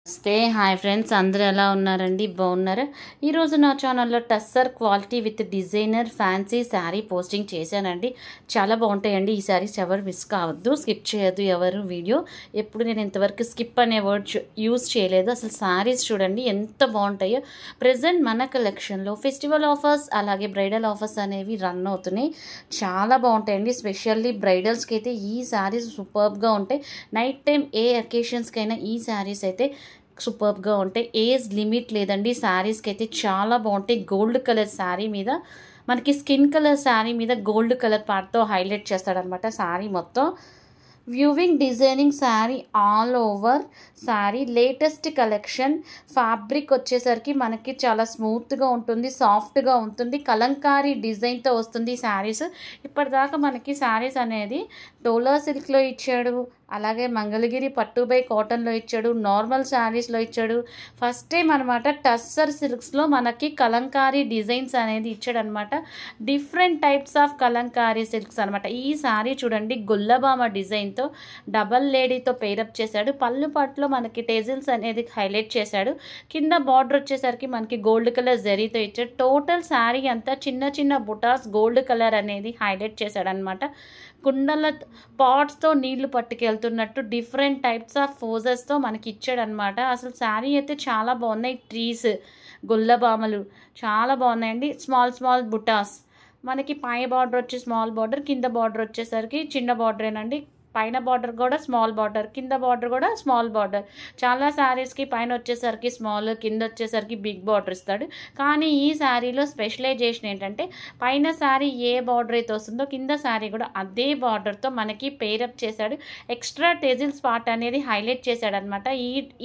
Hi friends, అందరూ ఎలా ఉన్నారండి? బాగున్నారా? ఈరోజు నా ఛానల్లో tussar quality with designer fancy sari posting చేశానండి. చాలా బాగుంటాయండి ఈ శారీస్. ఎవరు మిస్ కావద్దు, స్కిప్ చేయొద్దు ఎవరు వీడియో. ఎప్పుడు నేను ఇంతవరకు స్కిప్ అనే వర్డ్ యూజ్ చేయలేదు. అసలు శారీస్ చూడండి ఎంత బాగుంటాయో. ప్రజెంట్ మన కలెక్షన్లో ఫెస్టివల్ ఆఫర్స్ అలాగే బ్రైడల్ ఆఫర్స్ అనేవి రన్ అవుతున్నాయి. చాలా బాగుంటాయండి. స్పెషల్లీ బ్రైడల్స్కి అయితే ఈ శారీస్ సూపర్బ్గా ఉంటాయి. నైట్ టైం ఏ అకేషన్స్కైనా ఈ శారీస్ అయితే సూపర్గా ఉంటాయి. ఏజ్ లిమిట్ లేదండి. శారీస్కి అయితే చాలా బాగుంటాయి. గోల్డ్ కలర్ శారీ మీద మనకి స్కిన్ కలర్ శారీ మీద గోల్డ్ కలర్ పార్ట్తో హైలైట్ చేస్తాడనమాట శారీ మొత్తం. Viewing designing sari all over sari. Latest collection. Fabric వచ్చేసరికి మనకి చాలా స్మూత్గా ఉంటుంది, సాఫ్ట్గా ఉంటుంది. కలంకారీ డిజైన్తో వస్తుంది శారీస్. ఇప్పటిదాకా మనకి శారీస్ అనేది డోలా సిల్క్లో ఇచ్చాడు, అలాగే మంగళగిరి పట్టు బై కాటన్లో ఇచ్చాడు, నార్మల్ శారీస్లో ఇచ్చాడు. ఫస్ట్ టైం అనమాట టస్సర్ సిల్క్స్లో మనకి కలంకారీ డిజైన్స్ అనేది ఇచ్చాడనమాట. Different types of Kalamkari silks అనమాట. ఈ శారీ చూడండి గొల్లబామ డిజైన్తో డబల్ లేడీతో పేరప్ చేశాడు. పళ్ళు పట్టులో మనకి టెజిల్స్ అనేది హైలైట్ చేశాడు. కింద బార్డర్ వచ్చేసరికి మనకి గోల్డ్ కలర్ జరీతో ఇచ్చాడు. టోటల్ శారీ అంతా చిన్న చిన్న బుటాస్ గోల్డ్ కలర్ అనేది హైలైట్ చేశాడు అనమాట. కుండల పాట్స్తో నీళ్లు పట్టుకెళ్తున్నట్టు డిఫరెంట్ టైప్స్ ఆఫ్ ఫోజెస్తో మనకి ఇచ్చాడనమాట. అసలు శారీ అయితే చాలా బాగున్నాయి. ట్రీస్, గొల్లబామలు చాలా బాగున్నాయండి. స్మాల్ బుటాస్. మనకి పై బార్డర్ వచ్చి స్మాల్ బార్డర్, కింద బార్డర్ వచ్చేసరికి చిన్న బార్డరేనండి. పైన బార్డర్ కూడా స్మాల్ బార్డర్, కింద బార్డర్ కూడా స్మాల్ బార్డర్. చాలా శారీస్కి పైన వచ్చేసరికి స్మాల్, కింద వచ్చేసరికి బిగ్ బార్డర్ ఇస్తాడు. కానీ ఈ శారీలో స్పెషలైజేషన్ ఏంటంటే పైన శారీ ఏ బార్డర్ అయితే వస్తుందో కింద శారీ కూడా అదే బార్డర్తో మనకి పేరప్ చేశాడు. ఎక్స్ట్రా టెజిల్స్ పార్ట్ అనేది హైలైట్ చేశాడు అనమాట.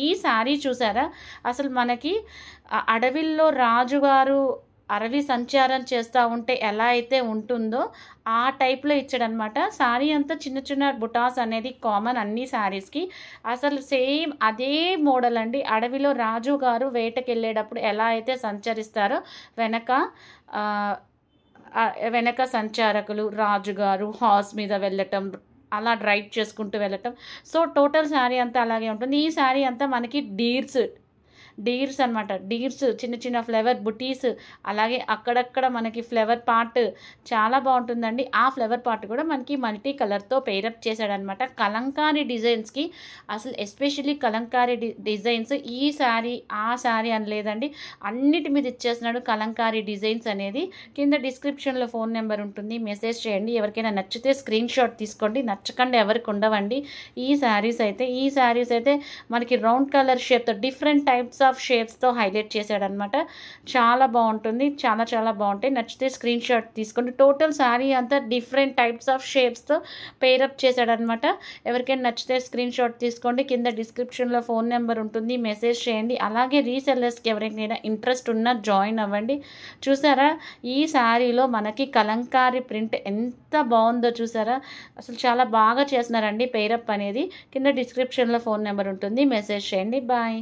ఈ శారీ చూసారా? అసలు మనకి అడవిల్లో రాజుగారు అరవి సంచారం చేస్తూ ఉంటే ఎలా అయితే ఉంటుందో ఆ టైప్లో ఇచ్చాడనమాట. శారీ అంతా చిన్న చిన్న బుటాస్ అనేది కామన్ అన్ని శారీస్కి. అసలు సేమ్ అదే మోడల్ అండి. అడవిలో రాజు గారు వేటకి వెళ్ళేటప్పుడు ఎలా అయితే సంచరిస్తారో వెనక సంచారకులు రాజుగారు హార్స్ మీద వెళ్ళటం, అలా డ్రైవ్ చేసుకుంటూ వెళ్ళటం. సో టోటల్ శారీ అంతా అలాగే ఉంటుంది. ఈ శారీ అంతా మనకి డీర్స్ అనమాట. డీర్స్, చిన్న చిన్న ఫ్లవర్ బుటీస్, అలాగే అక్కడక్కడ మనకి ఫ్లవర్ పార్ట్ చాలా బాగుంటుందండి. ఆ ఫ్లవర్ పార్ట్ కూడా మనకి మల్టీ కలర్తో పేరప్ చేశాడనమాట. కలంకారీ డిజైన్స్కి అసలు ఎస్పెషల్లీ కలంకారీ డిజైన్స్ ఈ శారీ ఆ శారీ అని లేదండి, అన్నిటి మీద ఇచ్చేస్తున్నాడు కలంకారీ డిజైన్స్ అనేది. కింద డిస్క్రిప్షన్లో ఫోన్ నెంబర్ ఉంటుంది, మెసేజ్ చేయండి. ఎవరికైనా నచ్చితే స్క్రీన్ షాట్ తీసుకోండి. నచ్చకుండా ఎవరికి ఉండవండి ఈ శారీస్ అయితే మనకి రౌండ్ కలర్ షేప్తో డిఫరెంట్ టైప్స్ ఆఫ్ షేప్స్తో హైలైట్ చేశాడనమాట. చాలా బాగుంటుంది, చాలా బాగుంటాయి. నచ్చితే స్క్రీన్ షాట్ తీసుకోండి. టోటల్ శారీ అంతా డిఫరెంట్ టైప్స్ ఆఫ్ షేప్స్తో పేరప్ చేశాడనమాట. ఎవరికైనా నచ్చితే స్క్రీన్ షాట్ తీసుకోండి. కింద డిస్క్రిప్షన్లో ఫోన్ నెంబర్ ఉంటుంది, మెసేజ్ చేయండి. అలాగే రీసెల్లర్స్కి ఎవరికైనా ఇంట్రెస్ట్ ఉన్నా జాయిన్ అవ్వండి. చూసారా ఈ శారీలో మనకి కలంకారీ ప్రింట్ ఎంత బాగుందో చూసారా? అసలు చాలా బాగా చేస్తున్నారండి పేరప్ అనేది. కింద డిస్క్రిప్షన్లో ఫోన్ నెంబర్ ఉంటుంది, మెసేజ్ చేయండి. బాయ్.